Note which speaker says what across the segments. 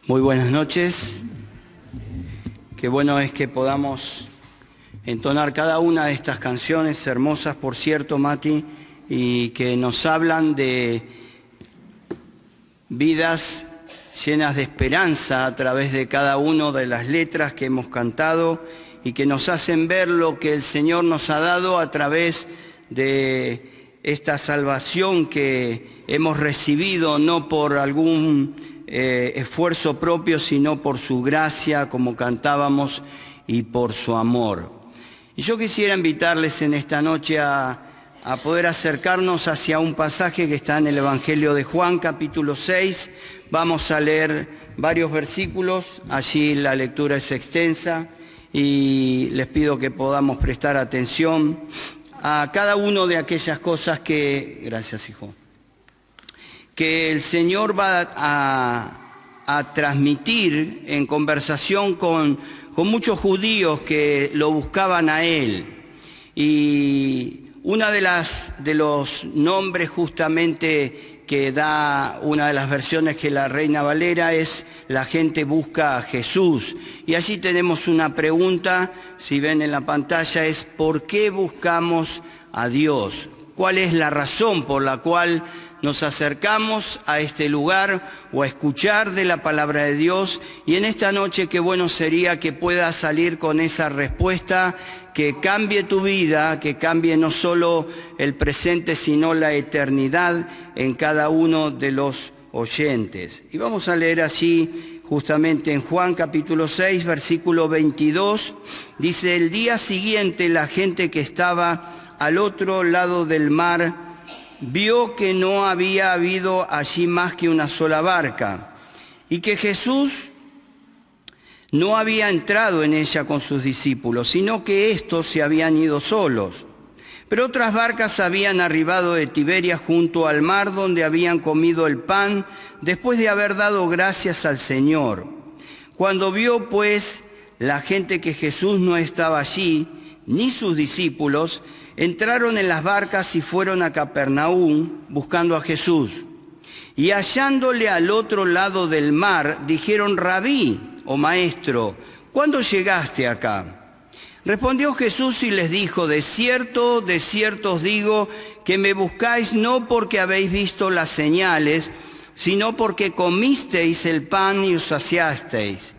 Speaker 1: Muy buenas noches. Qué bueno es que podamos entonar cada una de estas canciones hermosas, por cierto, Mati, y que nos hablan de vidas llenas de esperanza a través de cada una de las letras que hemos cantado y que nos hacen ver lo que el Señor nos ha dado a través de esta salvación que hemos recibido, no por algún esfuerzo propio, sino por su gracia, como cantábamos, y por su amor. Y yo quisiera invitarles en esta noche a poder acercarnos hacia un pasaje que está en el Evangelio de Juan, capítulo 6. Vamos a leer varios versículos, allí la lectura es extensa y les pido que podamos prestar atención a cada una de aquellas cosas que, gracias hijo, que el Señor va a transmitir en conversación con muchos judíos que lo buscaban a Él. Y una de los nombres justamente que da una de las versiones que la Reina Valera es la gente busca a Jesús. Y allí tenemos una pregunta, si ven en la pantalla, es ¿por qué buscamos a Dios? ¿Cuál es la razón por la cual nos acercamos a este lugar o a escuchar de la palabra de Dios? Y en esta noche qué bueno sería que puedas salir con esa respuesta que cambie tu vida, que cambie no solo el presente sino la eternidad en cada uno de los oyentes. Y vamos a leer así justamente en Juan capítulo 6, versículo 22, dice: el día siguiente la gente que estaba al otro lado del mar vio que no había habido allí más que una sola barca y que Jesús no había entrado en ella con sus discípulos, sino que éstos se habían ido solos. Pero otras barcas habían arribado de Tiberias junto al mar, donde habían comido el pan después de haber dado gracias al Señor. Cuando vio pues la gente que Jesús no estaba allí, ni sus discípulos, entraron en las barcas y fueron a Capernaum buscando a Jesús. Y hallándole al otro lado del mar, dijeron: Rabí, o maestro, ¿cuándo llegaste acá? Respondió Jesús y les dijo: de cierto os digo que me buscáis no porque habéis visto las señales, sino porque comisteis el pan y os saciasteis.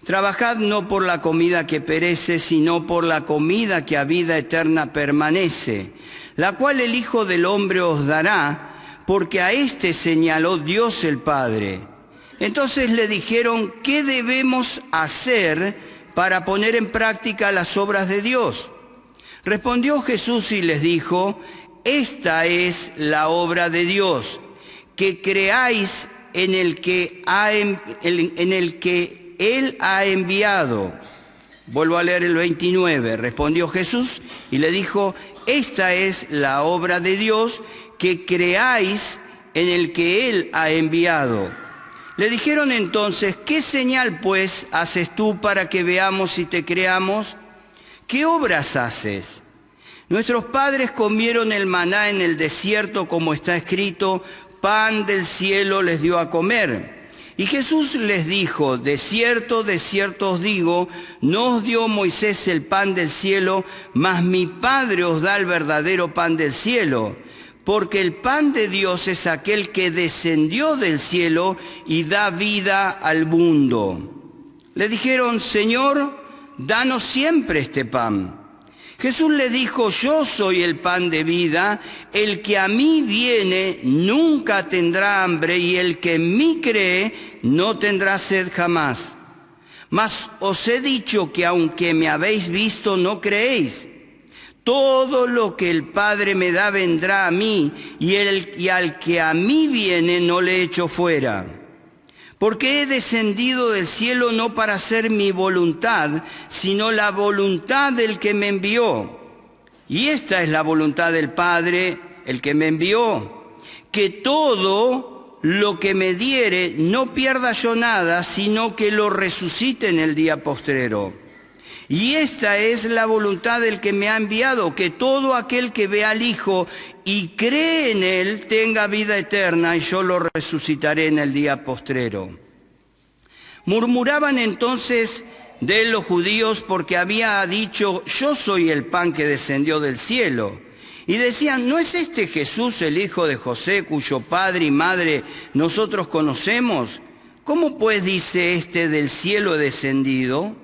Speaker 1: Trabajad no por la comida que perece, sino por la comida que a vida eterna permanece, la cual el Hijo del Hombre os dará, porque a éste señaló Dios el Padre. Entonces le dijeron: ¿qué debemos hacer para poner en práctica las obras de Dios? Respondió Jesús y les dijo: esta es la obra de Dios, que creáis en el que Él ha enviado. Vuelvo a leer el 29. Respondió Jesús y le dijo: esta es la obra de Dios, que creáis en el que Él ha enviado. Le dijeron entonces: ¿qué señal pues haces tú para que veamos y te creamos? ¿Qué obras haces? Nuestros padres comieron el maná en el desierto, como está escrito: pan del cielo les dio a comer. Y Jesús les dijo: de cierto os digo, no os dio Moisés el pan del cielo, mas mi Padre os da el verdadero pan del cielo. Porque el pan de Dios es aquel que descendió del cielo y da vida al mundo. Le dijeron: Señor, danos siempre este pan. Jesús le dijo: yo soy el pan de vida, el que a mí viene nunca tendrá hambre, y el que en mí cree no tendrá sed jamás. Mas os he dicho que aunque me habéis visto, no creéis. Todo lo que el Padre me da vendrá a mí, y al que a mí viene no le echo fuera. Porque he descendido del cielo no para hacer mi voluntad, sino la voluntad del que me envió. Y esta es la voluntad del Padre, el que me envió, que todo lo que me diere no pierda yo nada, sino que lo resucite en el día postrero. Y esta es la voluntad del que me ha enviado, que todo aquel que ve al Hijo y cree en Él tenga vida eterna, y yo lo resucitaré en el día postrero. Murmuraban entonces de él los judíos porque había dicho: yo soy el pan que descendió del cielo. Y decían: ¿no es este Jesús el hijo de José, cuyo padre y madre nosotros conocemos? ¿Cómo pues dice este: del cielo he descendido?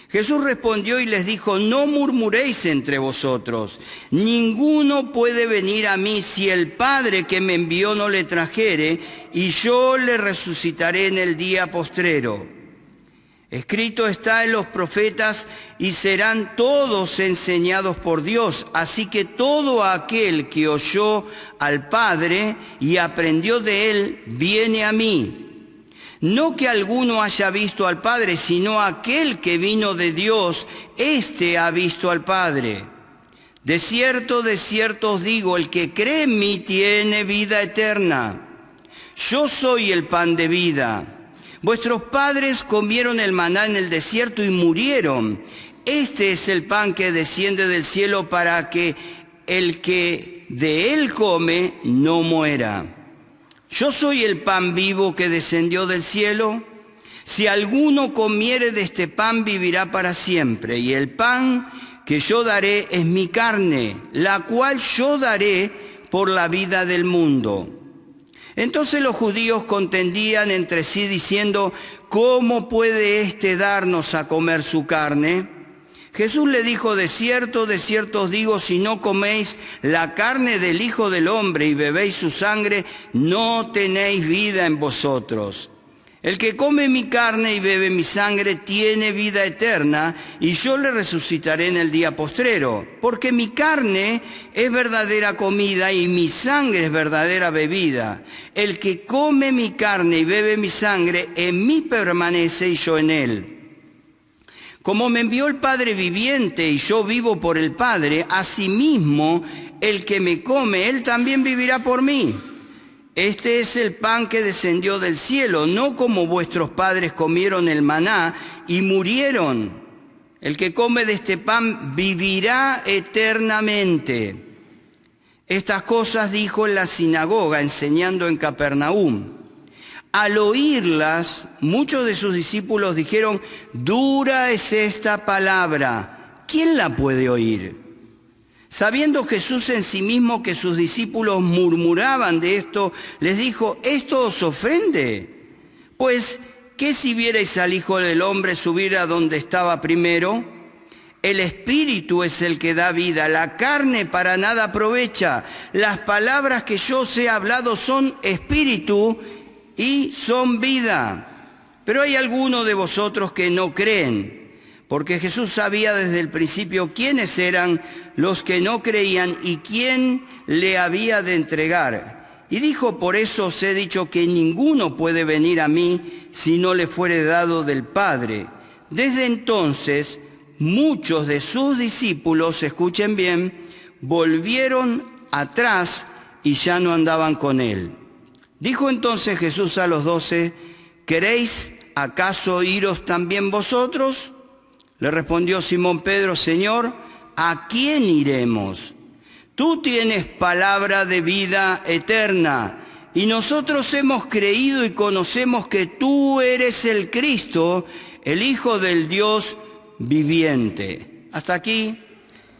Speaker 1: Jesús respondió y les dijo: no murmuréis entre vosotros. Ninguno puede venir a mí si el Padre que me envió no le trajere, y yo le resucitaré en el día postrero. Escrito está en los profetas: y serán todos enseñados por Dios. Así que todo aquel que oyó al Padre y aprendió de él, viene a mí. No que alguno haya visto al Padre, sino aquel que vino de Dios, éste ha visto al Padre. De cierto os digo, el que cree en mí tiene vida eterna. Yo soy el pan de vida. Vuestros padres comieron el maná en el desierto y murieron. Este es el pan que desciende del cielo para que el que de él come no muera. Yo soy el pan vivo que descendió del cielo. Si alguno comiere de este pan, vivirá para siempre. Y el pan que yo daré es mi carne, la cual yo daré por la vida del mundo. Entonces los judíos contendían entre sí diciendo: ¿cómo puede éste darnos a comer su carne? Jesús le dijo: de cierto os digo, si no coméis la carne del Hijo del Hombre y bebéis su sangre, no tenéis vida en vosotros. El que come mi carne y bebe mi sangre tiene vida eterna, y yo le resucitaré en el día postrero. Porque mi carne es verdadera comida y mi sangre es verdadera bebida. El que come mi carne y bebe mi sangre, en mí permanece y yo en él. Como me envió el Padre viviente y yo vivo por el Padre, asimismo el que me come, él también vivirá por mí. Este es el pan que descendió del cielo, no como vuestros padres comieron el maná y murieron. El que come de este pan vivirá eternamente. Estas cosas dijo en la sinagoga, enseñando en Capernaum. Al oírlas, muchos de sus discípulos dijeron: dura es esta palabra, ¿quién la puede oír? Sabiendo Jesús en sí mismo que sus discípulos murmuraban de esto, les dijo: ¿esto os ofende? Pues, ¿qué si vierais al Hijo del Hombre subir a donde estaba primero? El Espíritu es el que da vida, la carne para nada aprovecha. Las palabras que yo os he hablado son espíritu y son vida. Pero hay algunos de vosotros que no creen, porque Jesús sabía desde el principio quiénes eran los que no creían y quién le había de entregar. Y dijo: por eso os he dicho que ninguno puede venir a mí si no le fuere dado del Padre. Desde entonces, muchos de sus discípulos, escuchen bien, volvieron atrás y ya no andaban con él. Dijo entonces Jesús a los 12: ¿queréis acaso iros también vosotros? Le respondió Simón Pedro: Señor, ¿a quién iremos? Tú tienes palabra de vida eterna, y nosotros hemos creído y conocemos que tú eres el Cristo, el Hijo del Dios viviente. Hasta aquí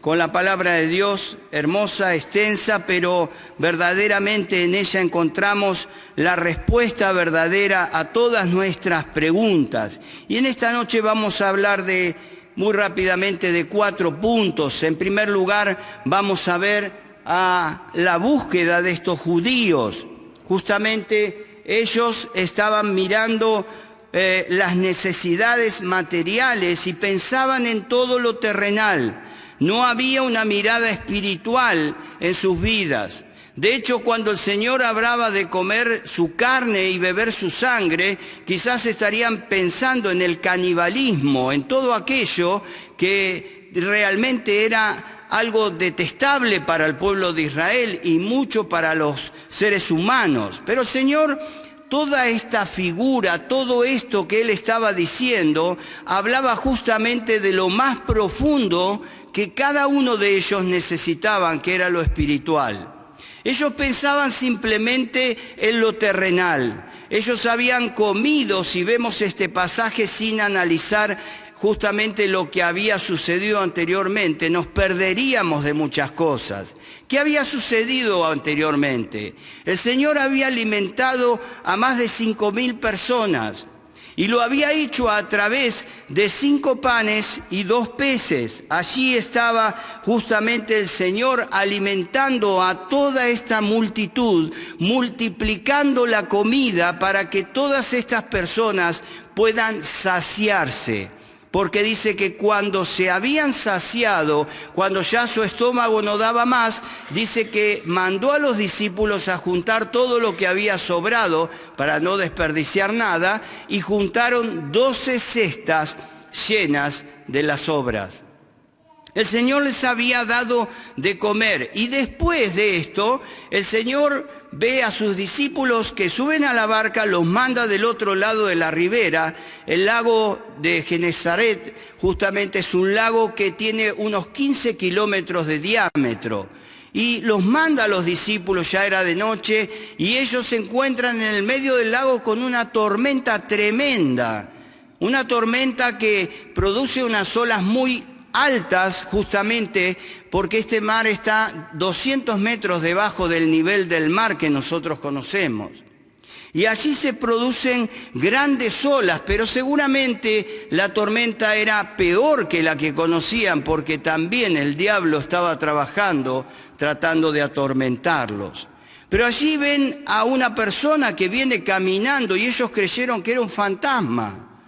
Speaker 1: con la palabra de Dios, hermosa, extensa, pero verdaderamente en ella encontramos la respuesta verdadera a todas nuestras preguntas. Y en esta noche vamos a hablar muy rápidamente de 4 puntos. En primer lugar, vamos a ver a la búsqueda de estos judíos. Justamente ellos estaban mirando las necesidades materiales y pensaban en todo lo terrenal. No había una mirada espiritual en sus vidas. De hecho, cuando el Señor hablaba de comer su carne y beber su sangre, quizás estarían pensando en el canibalismo, en todo aquello que realmente era algo detestable para el pueblo de Israel y mucho para los seres humanos. Pero el Señor, toda esta figura, todo esto que Él estaba diciendo, hablaba justamente de lo más profundo que cada uno de ellos necesitaban, que era lo espiritual. Ellos pensaban simplemente en lo terrenal. Ellos habían comido, si vemos este pasaje sin analizar justamente lo que había sucedido anteriormente, nos perderíamos de muchas cosas. ¿Qué había sucedido anteriormente? El Señor había alimentado a más de 5,000 personas y lo había hecho a través de 5 panes y 2 peces. Allí estaba justamente el Señor alimentando a toda esta multitud, multiplicando la comida para que todas estas personas puedan saciarse. Porque dice que cuando se habían saciado, cuando ya su estómago no daba más, dice que mandó a los discípulos a juntar todo lo que había sobrado para no desperdiciar nada, y juntaron 12 cestas llenas de las sobras. El Señor les había dado de comer, y después de esto el Señor ve a sus discípulos que suben a la barca, los manda del otro lado de la ribera. El lago de Genesaret justamente es un lago que tiene unos 15 kilómetros de diámetro. Y los manda a los discípulos, ya era de noche, y ellos se encuentran en el medio del lago con una tormenta tremenda. Una tormenta que produce unas olas muy altas, justamente porque este mar está 200 metros debajo del nivel del mar que nosotros conocemos. Y allí se producen grandes olas, pero seguramente la tormenta era peor que la que conocían, porque también el diablo estaba trabajando, tratando de atormentarlos. Pero allí ven a una persona que viene caminando y ellos creyeron que era un fantasma,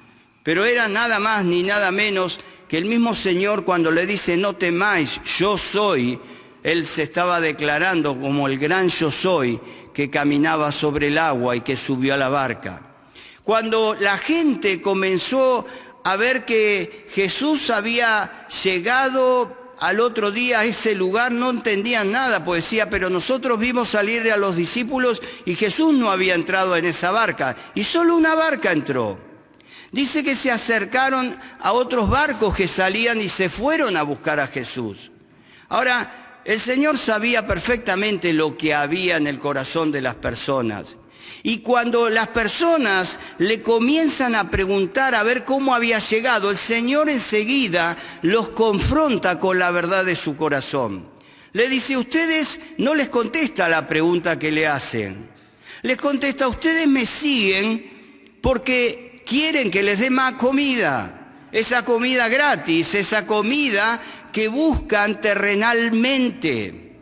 Speaker 1: pero era nada más ni nada menos que el mismo Señor. Cuando le dice no temáis, yo soy, Él se estaba declarando como el gran yo soy que caminaba sobre el agua y que subió a la barca. Cuando la gente comenzó a ver que Jesús había llegado al otro día a ese lugar, no entendían nada, pues decía, pero nosotros vimos salir a los discípulos y Jesús no había entrado en esa barca, y solo una barca entró. Dice que se acercaron a otros barcos que salían y se fueron a buscar a Jesús. Ahora, el Señor sabía perfectamente lo que había en el corazón de las personas. Y cuando las personas le comienzan a preguntar a ver cómo había llegado, el Señor enseguida los confronta con la verdad de su corazón. Le dice, ustedes no les contesta la pregunta que le hacen. Les contesta, ustedes me siguen porque quieren que les dé más comida, esa comida gratis, esa comida que buscan terrenalmente.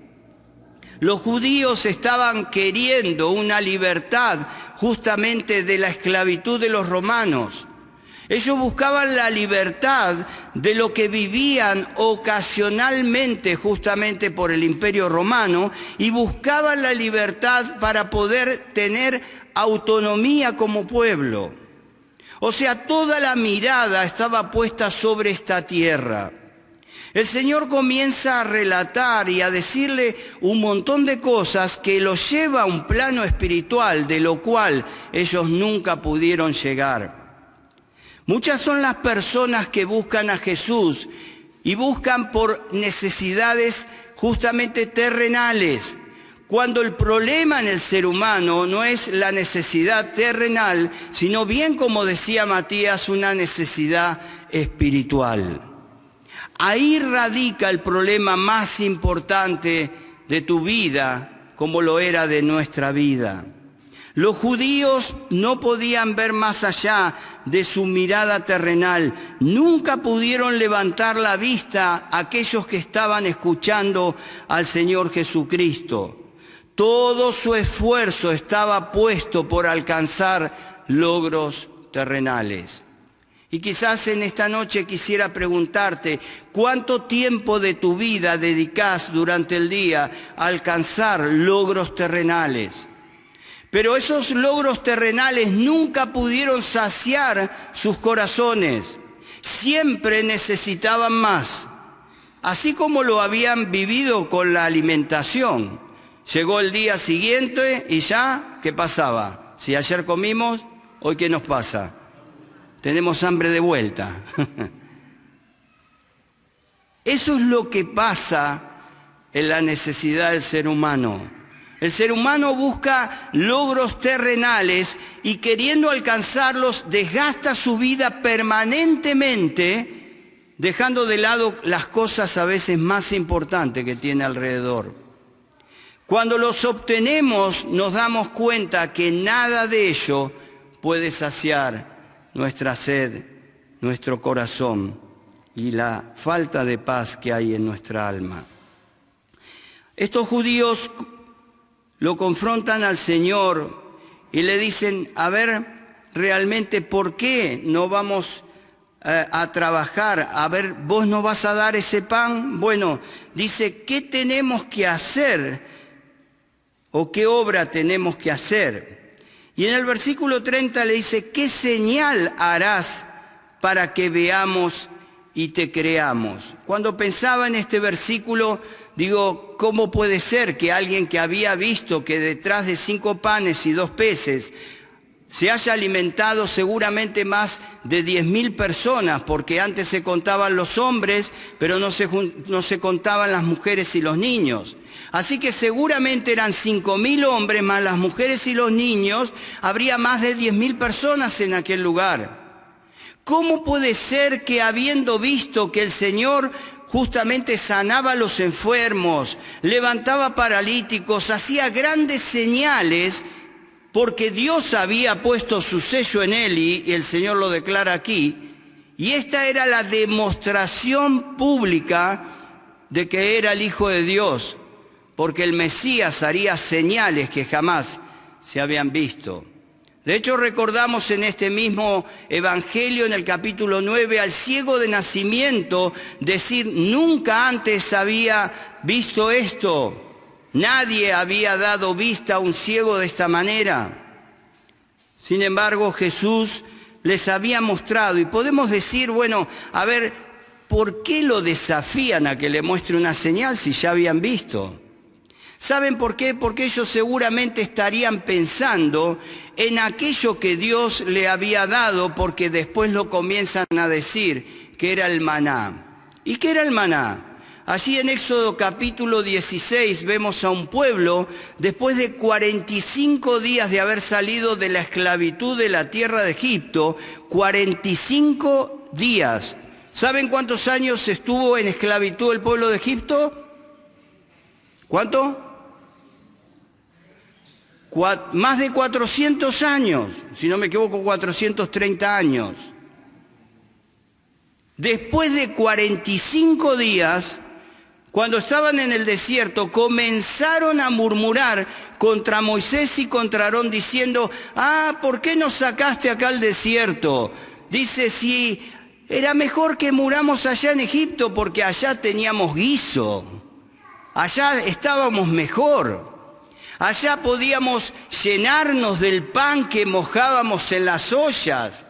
Speaker 1: Los judíos estaban queriendo una libertad justamente de la esclavitud de los romanos. Ellos buscaban la libertad de lo que vivían ocasionalmente justamente por el Imperio Romano, y buscaban la libertad para poder tener autonomía como pueblo. O sea, toda la mirada estaba puesta sobre esta tierra. El Señor comienza a relatar y a decirle un montón de cosas que los lleva a un plano espiritual de lo cual ellos nunca pudieron llegar. Muchas son las personas que buscan a Jesús y buscan por necesidades justamente terrenales, cuando el problema en el ser humano no es la necesidad terrenal, sino bien como decía Matías, una necesidad espiritual. Ahí radica el problema más importante de tu vida, como lo era de nuestra vida. Los judíos no podían ver más allá de su mirada terrenal. Nunca pudieron levantar la vista a aquellos que estaban escuchando al Señor Jesucristo. Todo su esfuerzo estaba puesto por alcanzar logros terrenales. Y quizás en esta noche quisiera preguntarte, ¿cuánto tiempo de tu vida dedicas durante el día a alcanzar logros terrenales? Pero esos logros terrenales nunca pudieron saciar sus corazones. Siempre necesitaban más. Así como lo habían vivido con la alimentación. Llegó el día siguiente y ya, ¿qué pasaba? Si ayer comimos, ¿hoy qué nos pasa? Tenemos hambre de vuelta. Eso es lo que pasa en la necesidad del ser humano. El ser humano busca logros terrenales y queriendo alcanzarlos desgasta su vida permanentemente, dejando de lado las cosas a veces más importantes que tiene alrededor. Cuando los obtenemos nos damos cuenta que nada de ello puede saciar nuestra sed, nuestro corazón y la falta de paz que hay en nuestra alma. Estos judíos lo confrontan al Señor y le dicen, a ver, realmente, ¿por qué no vamos a trabajar? A ver, ¿vos no vas a dar ese pan? Bueno, dice, ¿qué tenemos que hacer? ¿O qué obra tenemos que hacer? Y en el versículo 30 le dice, ¿qué señal harás para que veamos y te creamos? Cuando pensaba en este versículo, digo, ¿cómo puede ser que alguien que había visto que detrás de 5 panes y 2 peces se haya alimentado seguramente más de 10.000 personas, porque antes se contaban los hombres, pero no se contaban las mujeres y los niños? Así que seguramente eran 5.000 hombres más las mujeres y los niños, habría más de 10.000 personas en aquel lugar. ¿Cómo puede ser que habiendo visto que el Señor justamente sanaba a los enfermos, levantaba paralíticos, hacía grandes señales, porque Dios había puesto su sello en él y el Señor lo declara aquí, y esta era la demostración pública de que era el Hijo de Dios, porque el Mesías haría señales que jamás se habían visto? De hecho, recordamos en este mismo Evangelio, en el capítulo 9, al ciego de nacimiento decir, nunca antes había visto esto. Nadie había dado vista a un ciego de esta manera. Sin embargo, Jesús les había mostrado, y podemos decir, bueno, a ver, ¿por qué lo desafían a que le muestre una señal si ya habían visto? ¿Saben por qué? Porque ellos seguramente estarían pensando en aquello que Dios le había dado, porque después lo comienzan a decir, que era el maná. ¿Y qué era el maná? Allí en Éxodo capítulo 16 vemos a un pueblo, después de 45 días de haber salido de la esclavitud de la tierra de Egipto, 45 días. ¿Saben cuántos años estuvo en esclavitud el pueblo de Egipto? ¿Cuánto? Más de 400 años, si no me equivoco, 430 años. Después de 45 días, cuando estaban en el desierto, comenzaron a murmurar contra Moisés y contra Aarón diciendo, ¿por qué nos sacaste acá al desierto? Dice, si era mejor que muramos allá en Egipto porque allá teníamos guiso, allá estábamos mejor. Allá podíamos llenarnos del pan que mojábamos en las ollas.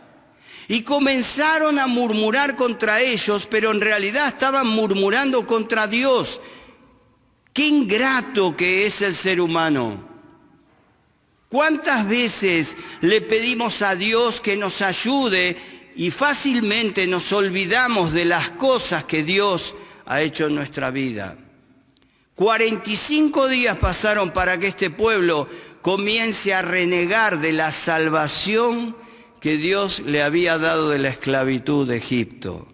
Speaker 1: Y comenzaron a murmurar contra ellos, pero en realidad estaban murmurando contra Dios. Qué ingrato que es el ser humano. ¿Cuántas veces le pedimos a Dios que nos ayude y fácilmente nos olvidamos de las cosas que Dios ha hecho en nuestra vida? 45 días pasaron para que este pueblo comience a renegar de la salvación que Dios le había dado de la esclavitud de Egipto.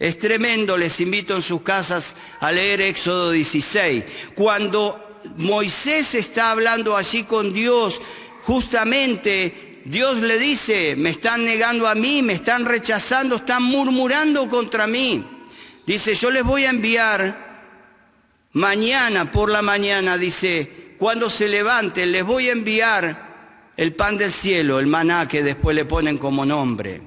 Speaker 1: Es tremendo, les invito en sus casas a leer Éxodo 16. Cuando Moisés está hablando allí con Dios, justamente Dios le dice, me están negando a mí, me están rechazando, están murmurando contra mí. Dice, yo les voy a enviar mañana por la mañana, dice, cuando se levanten, les voy a enviar el pan del cielo, el maná que después le ponen como nombre.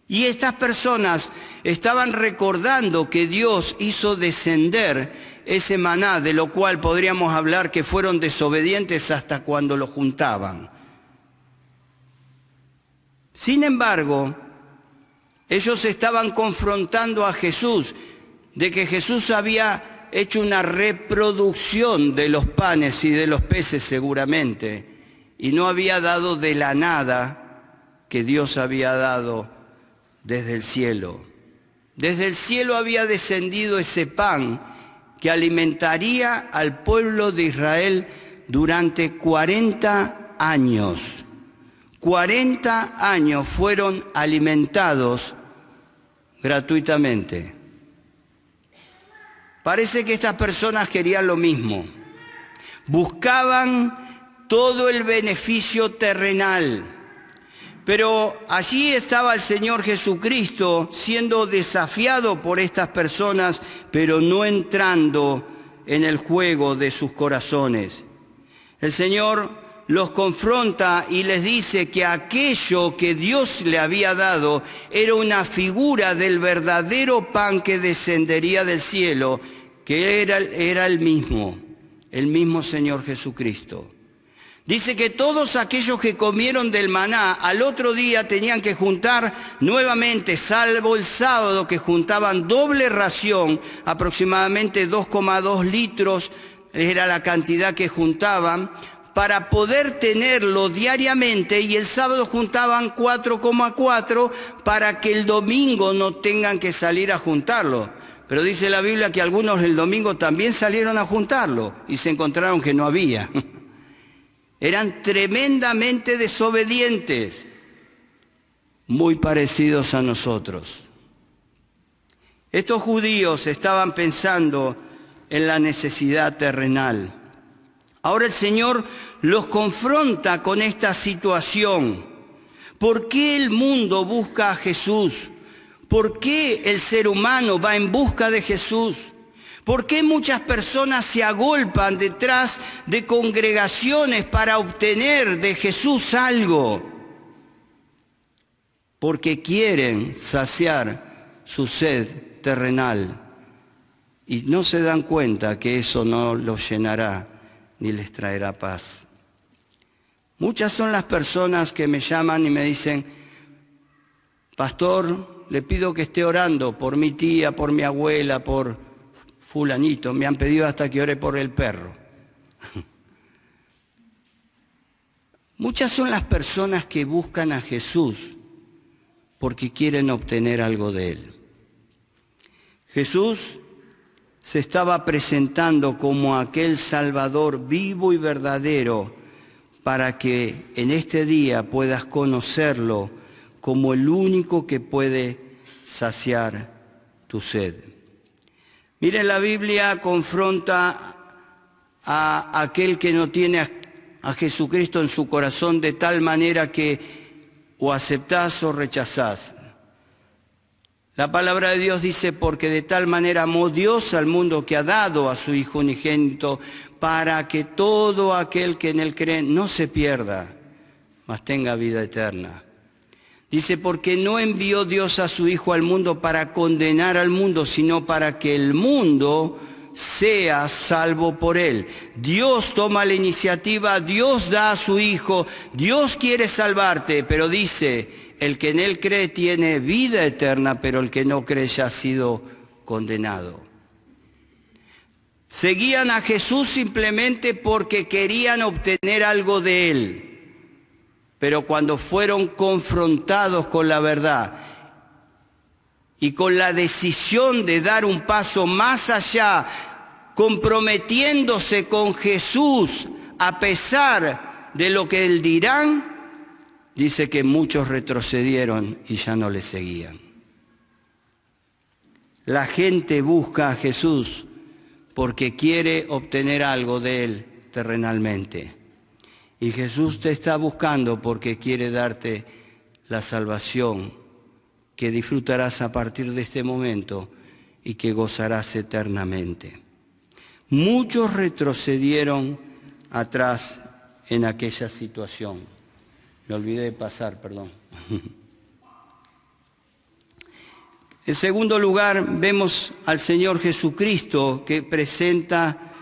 Speaker 1: Y estas personas estaban recordando que Dios hizo descender ese maná, de lo cual podríamos hablar que fueron desobedientes hasta cuando lo juntaban. Sin embargo, ellos estaban confrontando a Jesús, de que Jesús había hecho una reproducción de los panes y de los peces seguramente, y no había dado de la nada que Dios había dado desde el cielo. Desde el cielo había descendido ese pan que alimentaría al pueblo de Israel durante 40 años. 40 años fueron alimentados gratuitamente. Parece que estas personas querían lo mismo. Buscaban todo el beneficio terrenal. Pero allí estaba el Señor Jesucristo siendo desafiado por estas personas, pero no entrando en el juego de sus corazones. El Señor los confronta y les dice que aquello que Dios le había dado era una figura del verdadero pan que descendería del cielo, que era el mismo Señor Jesucristo. Dice que todos aquellos que comieron del maná al otro día tenían que juntar nuevamente, salvo el sábado, que juntaban doble ración, aproximadamente 2,2 litros era la cantidad que juntaban, para poder tenerlo diariamente, y el sábado juntaban 4,4 para que el domingo no tengan que salir a juntarlo. Pero dice la Biblia que algunos el domingo también salieron a juntarlo y se encontraron que no había. Eran tremendamente desobedientes, muy parecidos a nosotros. Estos judíos estaban pensando en la necesidad terrenal. Ahora el Señor los confronta con esta situación. ¿Por qué el mundo busca a Jesús? ¿Por qué el ser humano va en busca de Jesús? ¿Por qué muchas personas se agolpan detrás de congregaciones para obtener de Jesús algo? Porque quieren saciar su sed terrenal y no se dan cuenta que eso no los llenará ni les traerá paz. Muchas son las personas que me llaman y me dicen: pastor, le pido que esté orando por mi tía, por mi abuela, por fulanito. Me han pedido hasta que ore por el perro. Muchas son las personas que buscan a Jesús porque quieren obtener algo de Él. Jesús se estaba presentando como aquel Salvador vivo y verdadero para que en este día puedas conocerlo como el único que puede saciar tu sed. Miren, la Biblia confronta a aquel que no tiene a Jesucristo en su corazón de tal manera que o aceptás o rechazás. La palabra de Dios dice: porque de tal manera amó Dios al mundo que ha dado a su Hijo unigénito, para que todo aquel que en Él cree no se pierda, mas tenga vida eterna. Dice: porque no envió Dios a su Hijo al mundo para condenar al mundo, sino para que el mundo sea salvo por Él. Dios toma la iniciativa, Dios da a su Hijo, Dios quiere salvarte, pero dice: el que en Él cree tiene vida eterna, pero el que no cree ya ha sido condenado. Seguían a Jesús simplemente porque querían obtener algo de Él. Pero cuando fueron confrontados con la verdad y con la decisión de dar un paso más allá, comprometiéndose con Jesús a pesar de lo que Él dirán, dice que muchos retrocedieron y ya no le seguían. La gente busca a Jesús porque quiere obtener algo de Él terrenalmente. Y Jesús te está buscando porque quiere darte la salvación que disfrutarás a partir de este momento y que gozarás eternamente. Muchos retrocedieron atrás en aquella situación. Me olvidé de pasar, perdón. En segundo lugar, vemos al Señor Jesucristo, que presenta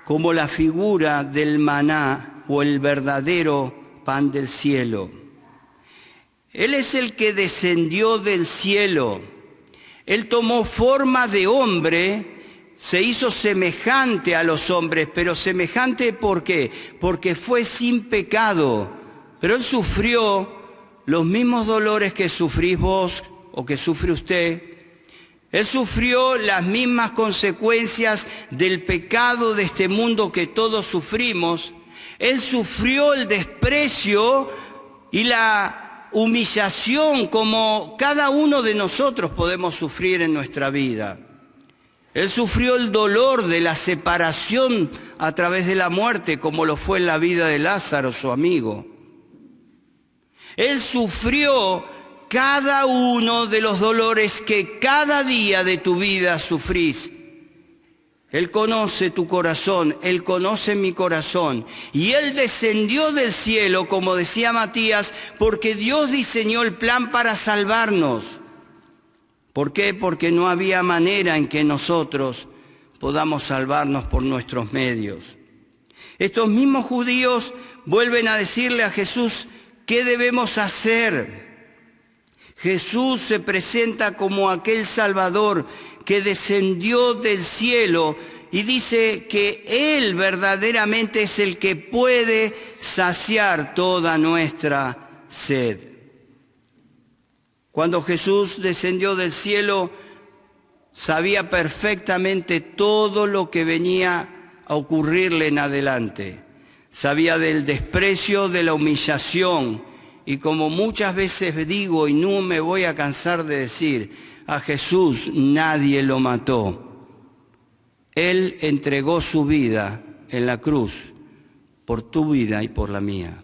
Speaker 1: como la figura del maná o el verdadero pan del cielo. Él es el que descendió del cielo. Él tomó forma de hombre, se hizo semejante a los hombres, pero semejante ¿por qué? Porque fue sin pecado. Pero Él sufrió los mismos dolores que sufrís vos o que sufre usted, Él sufrió las mismas consecuencias del pecado de este mundo que todos sufrimos. Él sufrió el desprecio y la humillación como cada uno de nosotros podemos sufrir en nuestra vida. Él sufrió el dolor de la separación a través de la muerte, como lo fue en la vida de Lázaro, su amigo. Él sufrió cada uno de los dolores que cada día de tu vida sufrís. Él conoce tu corazón, Él conoce mi corazón. Y Él descendió del cielo, como decía Matías, porque Dios diseñó el plan para salvarnos. ¿Por qué? Porque no había manera en que nosotros podamos salvarnos por nuestros medios. Estos mismos judíos vuelven a decirle a Jesús, ¿qué debemos hacer? Jesús se presenta como aquel Salvador que descendió del cielo y dice que Él verdaderamente es el que puede saciar toda nuestra sed. Cuando Jesús descendió del cielo, sabía perfectamente todo lo que venía a ocurrirle en adelante. Sabía del desprecio, de la humillación. Y como muchas veces digo y no me voy a cansar de decir, a Jesús nadie lo mató. Él entregó su vida en la cruz por tu vida y por la mía.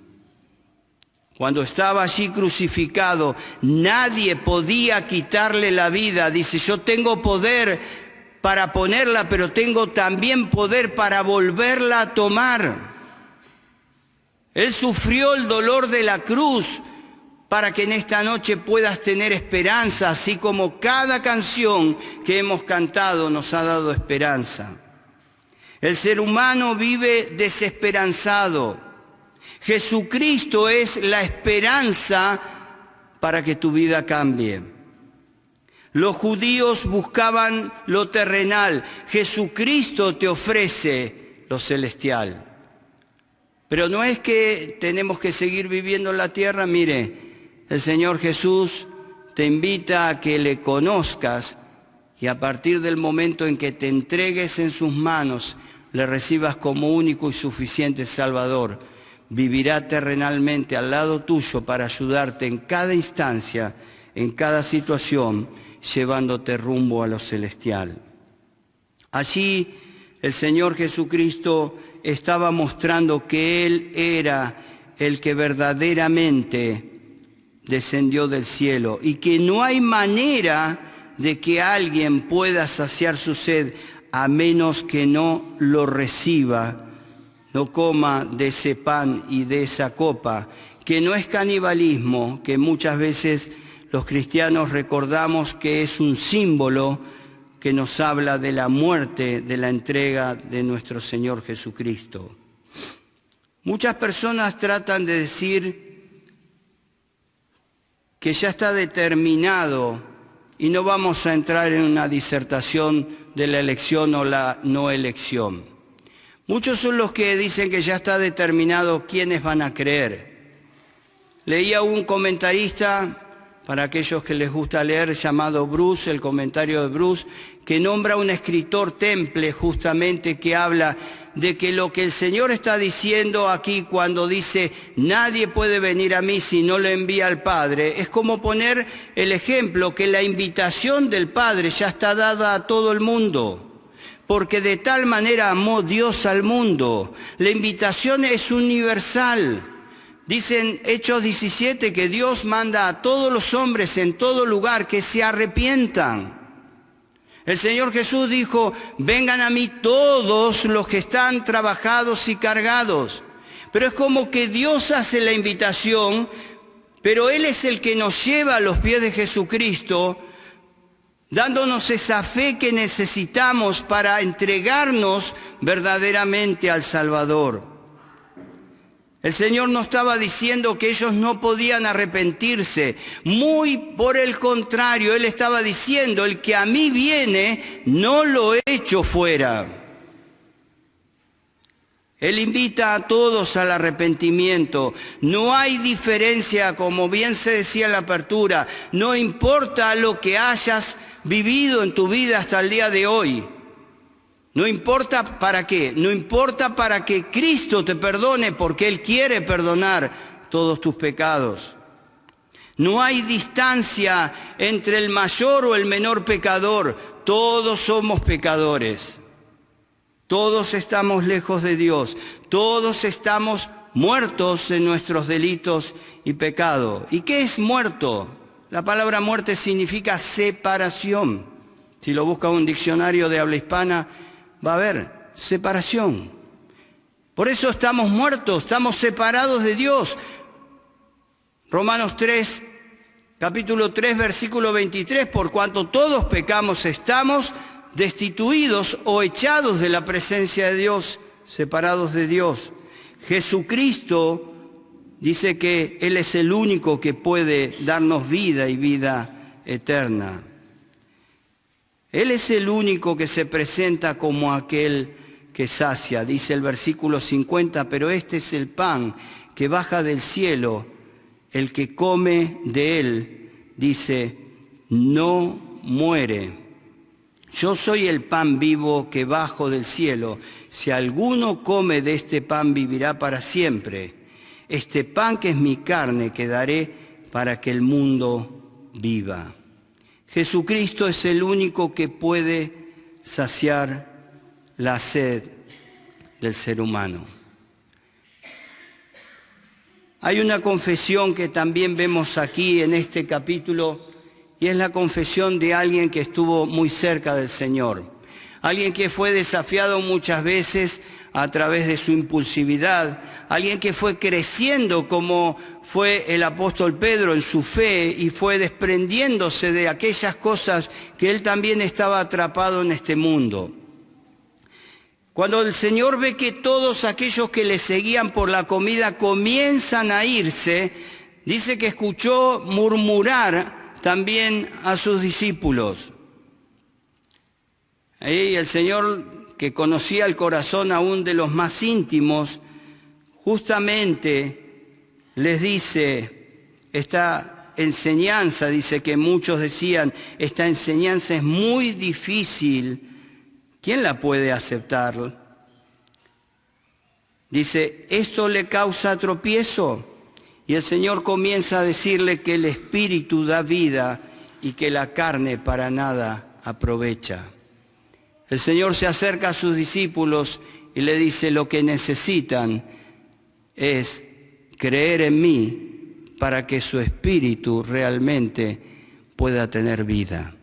Speaker 1: Cuando estaba allí crucificado, nadie podía quitarle la vida. Dice, yo tengo poder para ponerla, pero tengo también poder para volverla a tomar. Él sufrió el dolor de la cruz para que en esta noche puedas tener esperanza, así como cada canción que hemos cantado nos ha dado esperanza. El ser humano vive desesperanzado. Jesucristo es la esperanza para que tu vida cambie. Los judíos buscaban lo terrenal. Jesucristo te ofrece lo celestial. Pero no es que tenemos que seguir viviendo en la tierra. Mire, el Señor Jesús te invita a que le conozcas y a partir del momento en que te entregues en sus manos, le recibas como único y suficiente Salvador. Vivirá terrenalmente al lado tuyo para ayudarte en cada instancia, en cada situación, llevándote rumbo a lo celestial. Allí el Señor Jesucristo estaba mostrando que Él era el que verdaderamente descendió del cielo y que no hay manera de que alguien pueda saciar su sed a menos que no lo reciba, no coma de ese pan y de esa copa, que no es canibalismo, que muchas veces los cristianos recordamos que es un símbolo que nos habla de la muerte, de la entrega de nuestro Señor Jesucristo. Muchas personas tratan de decir que ya está determinado, y no vamos a entrar en una disertación de la elección o la no elección. Muchos son los que dicen que ya está determinado quiénes van a creer. Leía un comentarista, para aquellos que les gusta leer, llamado Bruce, el comentario de Bruce, que nombra a un escritor Temple justamente que habla de que lo que el Señor está diciendo aquí cuando dice nadie puede venir a mí si no lo envía el Padre, es como poner el ejemplo que la invitación del Padre ya está dada a todo el mundo. Porque de tal manera amó Dios al mundo. La invitación es universal. Dicen Hechos 17 que Dios manda a todos los hombres en todo lugar que se arrepientan. El Señor Jesús dijo, vengan a mí todos los que están trabajados y cargados. Pero es como que Dios hace la invitación, pero Él es el que nos lleva a los pies de Jesucristo, dándonos esa fe que necesitamos para entregarnos verdaderamente al Salvador. El Señor no estaba diciendo que ellos no podían arrepentirse, muy por el contrario, Él estaba diciendo, el que a mí viene, no lo echo fuera. Él invita a todos al arrepentimiento. No hay diferencia, como bien se decía en la apertura, no importa lo que hayas vivido en tu vida hasta el día de hoy. No importa para qué, no importa para que Cristo te perdone, porque Él quiere perdonar todos tus pecados. No hay distancia entre el mayor o el menor pecador. Todos somos pecadores. Todos estamos lejos de Dios. Todos estamos muertos en nuestros delitos y pecado. ¿Y qué es muerto? La palabra muerte significa separación. Si lo busca un diccionario de habla hispana, va a haber separación. Por eso estamos muertos, estamos separados de Dios. Romanos 3, capítulo 3, versículo 23, por cuanto todos pecamos, estamos destituidos o echados de la presencia de Dios, separados de Dios. Jesucristo dice que Él es el único que puede darnos vida y vida eterna. Él es el único que se presenta como aquel que sacia, dice el versículo 50, pero este es el pan que baja del cielo, el que come de él, dice, no muere. Yo soy el pan vivo que bajo del cielo. Si alguno come de este pan, vivirá para siempre. Este pan que es mi carne, que daré para que el mundo viva. Jesucristo es el único que puede saciar la sed del ser humano. Hay una confesión que también vemos aquí en este capítulo, y es la confesión de alguien que estuvo muy cerca del Señor. Alguien que fue desafiado muchas veces a través de su impulsividad. Alguien que fue creciendo como fue el apóstol Pedro en su fe y fue desprendiéndose de aquellas cosas que él también estaba atrapado en este mundo. Cuando el Señor ve que todos aquellos que le seguían por la comida comienzan a irse, dice que escuchó murmurar también a sus discípulos. Ahí el Señor, que conocía el corazón aún de los más íntimos, justamente les dice, esta enseñanza, dice que muchos decían, esta enseñanza es muy difícil, ¿quién la puede aceptar? Dice, ¿esto le causa tropiezo? Y el Señor comienza a decirle que el Espíritu da vida y que la carne para nada aprovecha. El Señor se acerca a sus discípulos y le dice, lo que necesitan es creer en mí para que su espíritu realmente pueda tener vida.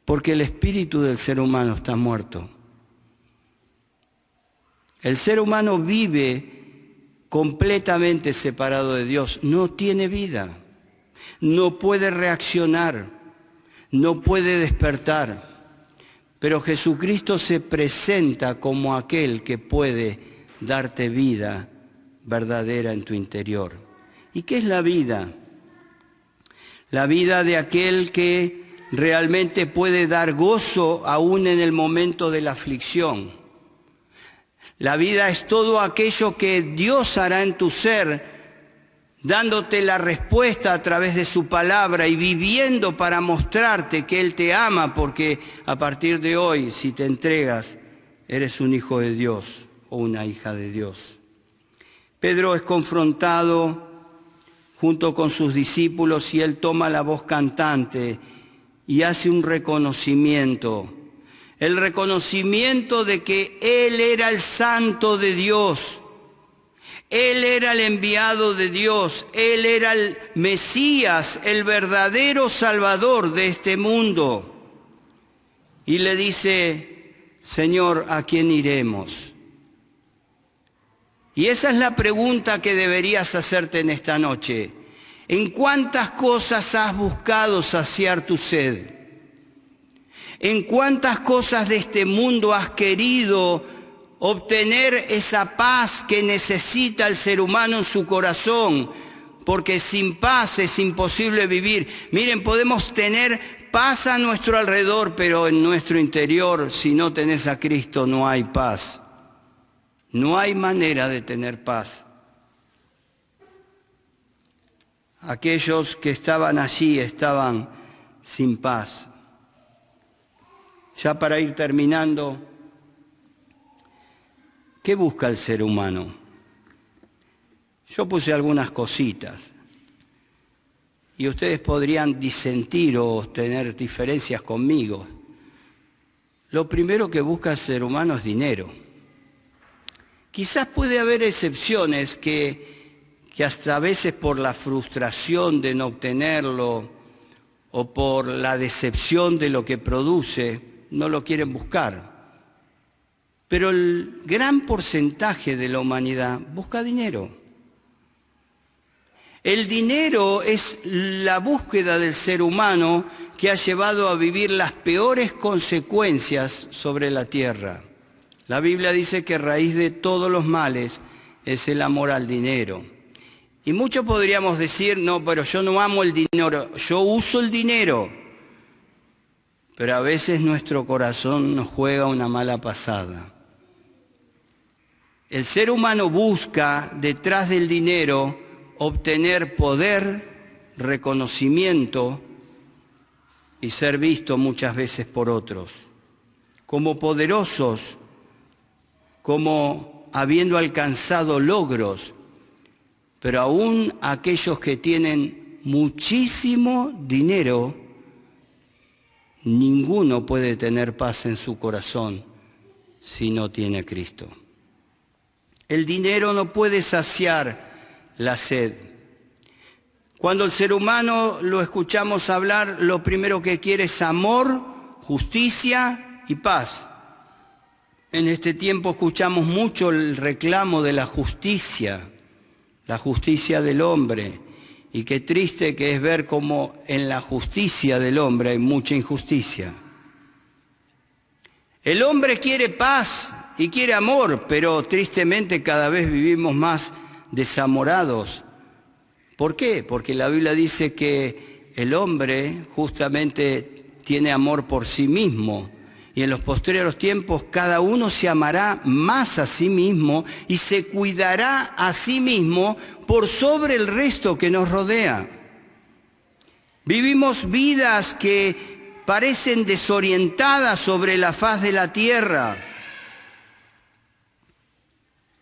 Speaker 1: Porque el espíritu del ser humano está muerto. El ser humano vive completamente separado de Dios, no tiene vida, no puede reaccionar, no puede despertar. Pero Jesucristo se presenta como aquel que puede darte vida verdadera en tu interior. ¿Y qué es la vida? La vida de aquel que realmente puede dar gozo aún en el momento de la aflicción. La vida es todo aquello que Dios hará en tu ser, dándote la respuesta a través de su palabra y viviendo para mostrarte que Él te ama, porque a partir de hoy, si te entregas, eres un hijo de Dios o una hija de Dios. Pedro es confrontado junto con sus discípulos y él toma la voz cantante y hace un reconocimiento. El reconocimiento de que Él era el Santo de Dios. Él era el enviado de Dios, Él era el Mesías, el verdadero Salvador de este mundo. Y le dice, Señor, ¿a quién iremos? Y esa es la pregunta que deberías hacerte en esta noche. ¿En cuántas cosas has buscado saciar tu sed? ¿En cuántas cosas de este mundo has querido obtener esa paz que necesita el ser humano en su corazón? Porque sin paz es imposible vivir. Miren, podemos tener paz a nuestro alrededor, pero en nuestro interior, si no tenés a Cristo, no hay paz. No hay manera de tener paz. Aquellos que estaban allí estaban sin paz. Ya para ir terminando, ¿qué busca el ser humano? Yo puse algunas cositas y ustedes podrían disentir o tener diferencias conmigo. Lo primero que busca el ser humano es dinero. Quizás puede haber excepciones que hasta a veces por la frustración de no obtenerlo o por la decepción de lo que produce, no lo quieren buscar. Pero el gran porcentaje de la humanidad busca dinero. El dinero es la búsqueda del ser humano que ha llevado a vivir las peores consecuencias sobre la tierra. La Biblia dice que raíz de todos los males es el amor al dinero. Y muchos podríamos decir, no, pero yo no amo el dinero, yo uso el dinero. Pero a veces nuestro corazón nos juega una mala pasada. El ser humano busca detrás del dinero obtener poder, reconocimiento y ser visto muchas veces por otros como poderosos, como habiendo alcanzado logros, pero aún aquellos que tienen muchísimo dinero, ninguno puede tener paz en su corazón si no tiene a Cristo. El dinero no puede saciar la sed. Cuando el ser humano lo escuchamos hablar, lo primero que quiere es amor, justicia y paz. En este tiempo escuchamos mucho el reclamo de la justicia del hombre, y qué triste que es ver cómo en la justicia del hombre hay mucha injusticia. El hombre quiere paz y quiere amor, pero tristemente cada vez vivimos más desamorados. ¿Por qué? Porque la Biblia dice que el hombre justamente tiene amor por sí mismo. Y en los postreros tiempos cada uno se amará más a sí mismo y se cuidará a sí mismo por sobre el resto que nos rodea. Vivimos vidas que parecen desorientadas sobre la faz de la tierra.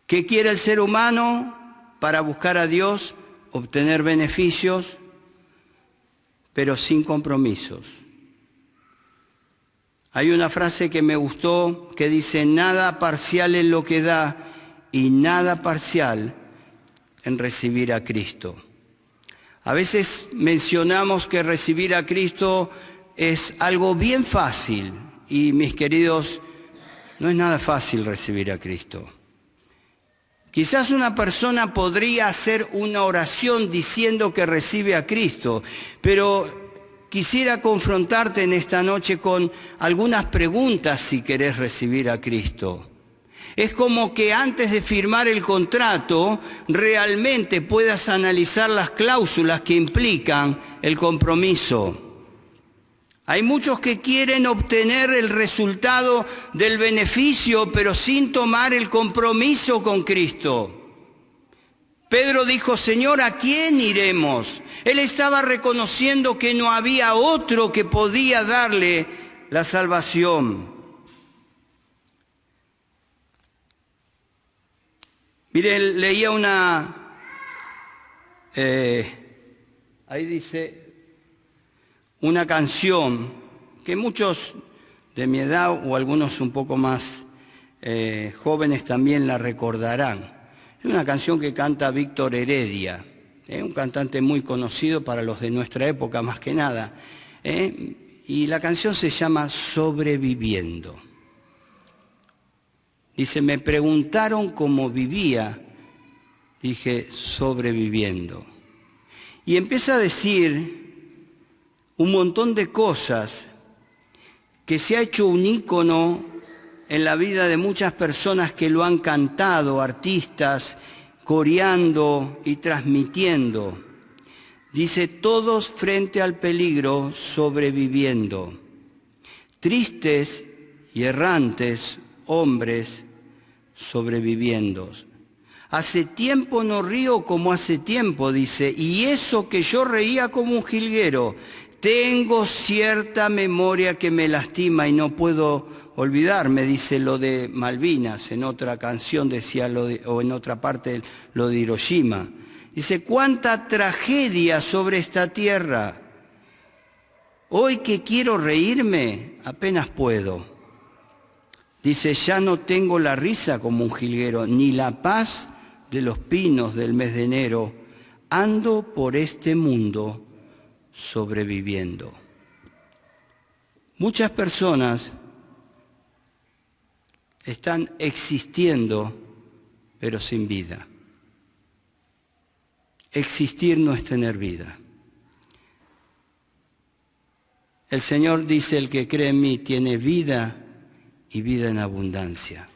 Speaker 1: ¿Qué quiere el ser humano para buscar a Dios? Obtener beneficios, pero sin compromisos. Hay una frase que me gustó que dice, nada parcial en lo que da y nada parcial en recibir a Cristo. A veces mencionamos que recibir a Cristo es algo bien fácil y mis queridos, no es nada fácil recibir a Cristo. Quizás una persona podría hacer una oración diciendo que recibe a Cristo, pero quisiera confrontarte en esta noche con algunas preguntas si querés recibir a Cristo. Es como que antes de firmar el contrato realmente puedas analizar las cláusulas que implican el compromiso. Hay muchos que quieren obtener el resultado del beneficio, pero sin tomar el compromiso con Cristo. Pedro dijo, Señor, ¿a quién iremos? Él estaba reconociendo que no había otro que podía darle la salvación. Miren, leía ahí dice, una canción que muchos de mi edad o algunos un poco más jóvenes también la recordarán. Es una canción que canta Víctor Heredia, un cantante muy conocido para los de nuestra época más que nada. Y la canción se llama Sobreviviendo. Dice, me preguntaron cómo vivía, dije, sobreviviendo. Y empieza a decir un montón de cosas que se ha hecho un ícono en la vida de muchas personas que lo han cantado, artistas, coreando y transmitiendo. Dice, todos frente al peligro sobreviviendo, tristes y errantes hombres, sobreviviendo. Hace tiempo no río como hace tiempo, dice, y eso que yo reía como un jilguero. Tengo cierta memoria que me lastima y no puedo olvidarme, dice lo de Malvinas, en otra canción decía o en otra parte lo de Hiroshima. Dice, cuánta tragedia sobre esta tierra. Hoy que quiero reírme, apenas puedo. Dice, ya no tengo la risa como un jilguero, ni la paz de los pinos del mes de enero. Ando por este mundo sobreviviendo. Muchas personas están existiendo, pero sin vida. Existir no es tener vida. El Señor dice, el que cree en mí tiene vida y vida en abundancia.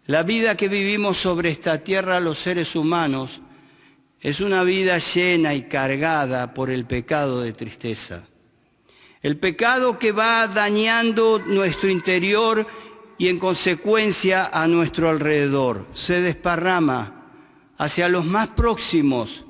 Speaker 1: La vida que vivimos sobre esta tierra los seres humanos es una vida llena y cargada por el pecado de tristeza. El pecado que va dañando nuestro interior y en consecuencia a nuestro alrededor. Se desparrama hacia los más próximos,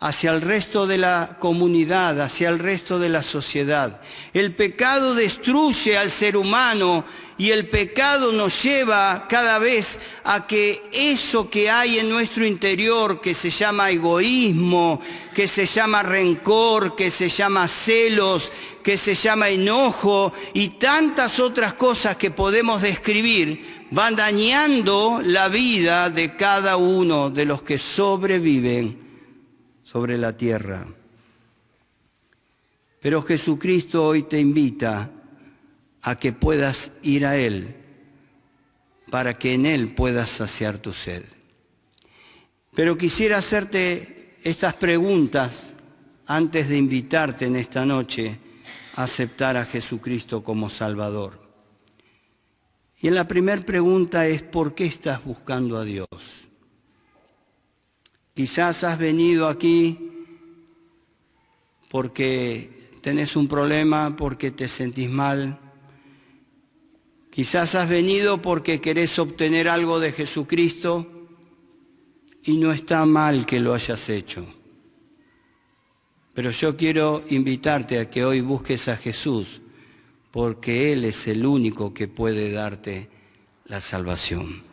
Speaker 1: hacia el resto de la comunidad, hacia el resto de la sociedad. El pecado destruye al ser humano y el pecado nos lleva cada vez a que eso que hay en nuestro interior, que se llama egoísmo, que se llama rencor, que se llama celos, que se llama enojo y tantas otras cosas que podemos describir, van dañando la vida de cada uno de los que sobreviven sobre la tierra. Pero Jesucristo hoy te invita a que puedas ir a Él, para que en Él puedas saciar tu sed. Pero quisiera hacerte estas preguntas antes de invitarte en esta noche a aceptar a Jesucristo como Salvador. Y en la primera pregunta es, ¿por qué estás buscando a Dios? Quizás has venido aquí porque tenés un problema, porque te sentís mal. Quizás has venido porque querés obtener algo de Jesucristo y no está mal que lo hayas hecho. Pero yo quiero invitarte a que hoy busques a Jesús, porque Él es el único que puede darte la salvación.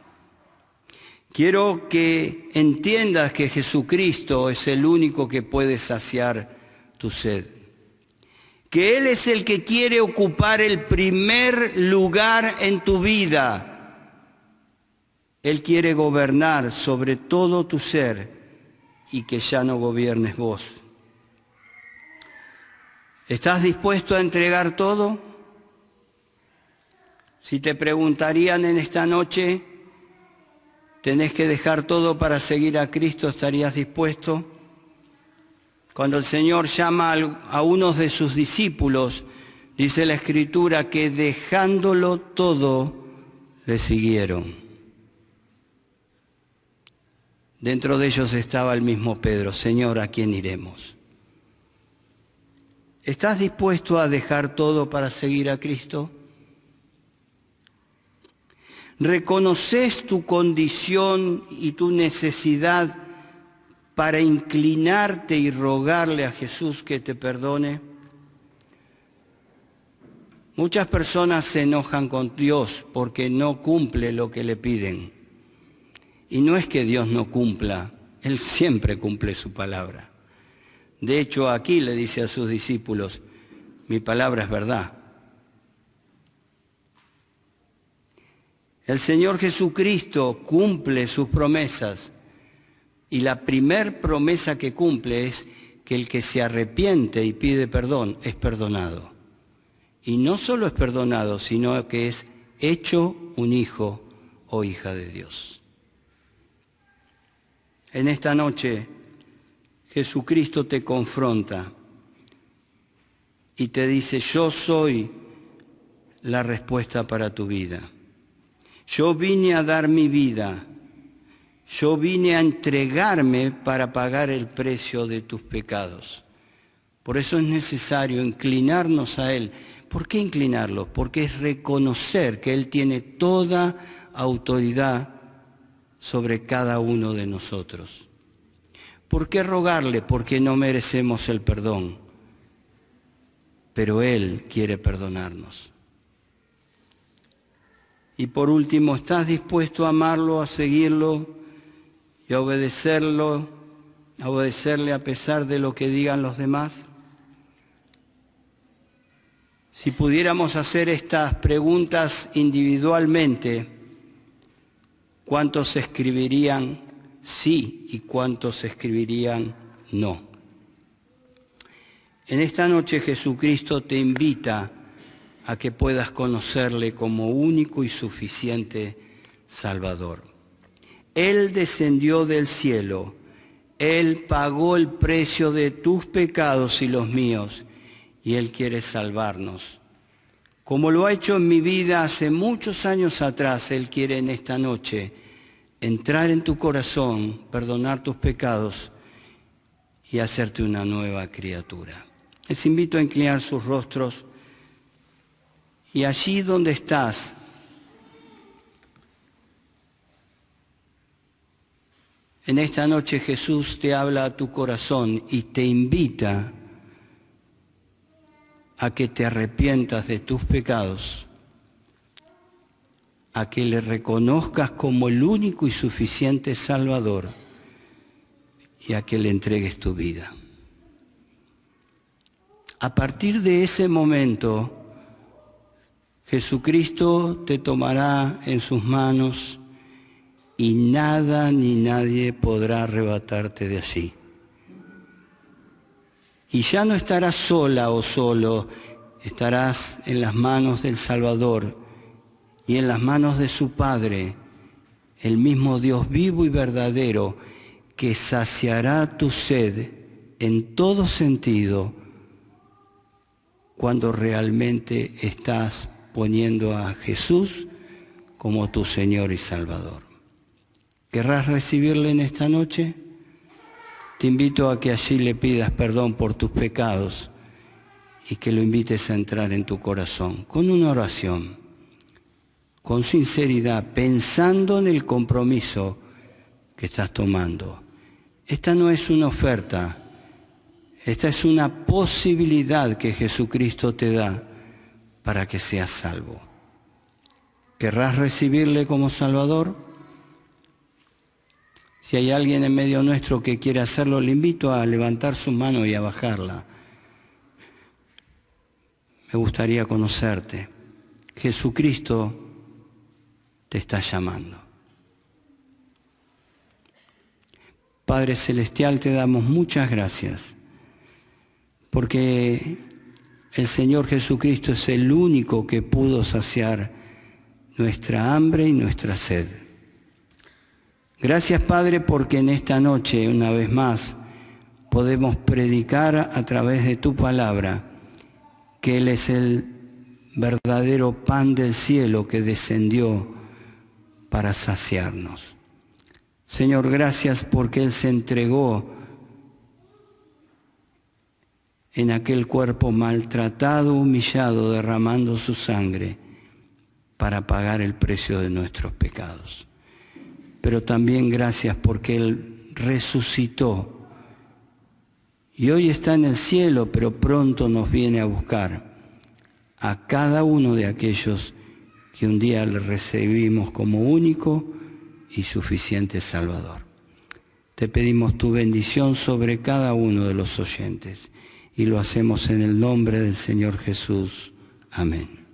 Speaker 1: Quiero que entiendas que Jesucristo es el único que puede saciar tu sed. Que Él es el que quiere ocupar el primer lugar en tu vida. Él quiere gobernar sobre todo tu ser y que ya no gobiernes vos. ¿Estás dispuesto a entregar todo? Si te preguntarían en esta noche, ¿tenés que dejar todo para seguir a Cristo? ¿Estarías dispuesto? Cuando el Señor llama a unos de sus discípulos, dice la Escritura que dejándolo todo, le siguieron. Dentro de ellos estaba el mismo Pedro. Señor, ¿a quién iremos? ¿Estás dispuesto a dejar todo para seguir a Cristo? ¿Reconoces tu condición y tu necesidad para inclinarte y rogarle a Jesús que te perdone? Muchas personas se enojan con Dios porque no cumple lo que le piden. Y no es que Dios no cumpla, Él siempre cumple su palabra. De hecho, aquí le dice a sus discípulos, mi palabra es verdad. El Señor Jesucristo cumple sus promesas y la primer promesa que cumple es que el que se arrepiente y pide perdón es perdonado. Y no solo es perdonado, sino que es hecho un hijo o hija de Dios. En esta noche Jesucristo te confronta y te dice, yo soy la respuesta para tu vida. Yo vine a dar mi vida, yo vine a entregarme para pagar el precio de tus pecados, Por eso es necesario inclinarnos a Él. ¿Por qué inclinarlo? Porque es reconocer que Él tiene toda autoridad sobre cada uno de nosotros. ¿Por qué rogarle? Porque no merecemos el perdón, pero Él quiere perdonarnos. Y por último, ¿estás dispuesto a amarlo, a seguirlo y a obedecerlo, a obedecerle a pesar de lo que digan los demás? Si pudiéramos hacer estas preguntas individualmente, ¿cuántos escribirían sí y cuántos escribirían no? En esta noche Jesucristo te invita a que puedas conocerle como único y suficiente Salvador. Él descendió del cielo, Él pagó el precio de tus pecados y los míos, y Él quiere salvarnos. Como lo ha hecho en mi vida hace muchos años atrás, Él quiere en esta noche entrar en tu corazón, perdonar tus pecados y hacerte una nueva criatura. Les invito a inclinar sus rostros y allí donde estás, en esta noche Jesús te habla a tu corazón y te invita a que te arrepientas de tus pecados, a que le reconozcas como el único y suficiente Salvador y a que le entregues tu vida. A partir de ese momento, Jesucristo te tomará en sus manos y nada ni nadie podrá arrebatarte de allí. Y ya no estarás sola o solo, estarás en las manos del Salvador y en las manos de su Padre, el mismo Dios vivo y verdadero, que saciará tu sed en todo sentido cuando realmente estás poniendo a Jesús como tu Señor y Salvador. ¿Querrás recibirle en esta noche? Te invito a que allí le pidas perdón por tus pecados y que lo invites a entrar en tu corazón con una oración, con sinceridad, pensando en el compromiso que estás tomando. Esta no es una oferta, esta es una posibilidad que Jesucristo te da para que seas salvo. ¿Querrás recibirle como Salvador? Si hay alguien en medio nuestro que quiere hacerlo, le invito a levantar su mano y a bajarla. Me gustaría conocerte. Jesucristo te está llamando. Padre Celestial, te damos muchas gracias, porque el Señor Jesucristo es el único que pudo saciar nuestra hambre y nuestra sed. Gracias, Padre, porque en esta noche, una vez más, podemos predicar a través de tu palabra que Él es el verdadero pan del cielo que descendió para saciarnos. Señor, gracias porque Él se entregó en aquel cuerpo maltratado, humillado, derramando su sangre para pagar el precio de nuestros pecados. Pero también gracias porque Él resucitó y hoy está en el cielo, pero pronto nos viene a buscar a cada uno de aquellos que un día le recibimos como único y suficiente Salvador. Te pedimos tu bendición sobre cada uno de los oyentes y lo hacemos en el nombre del Señor Jesús. Amén.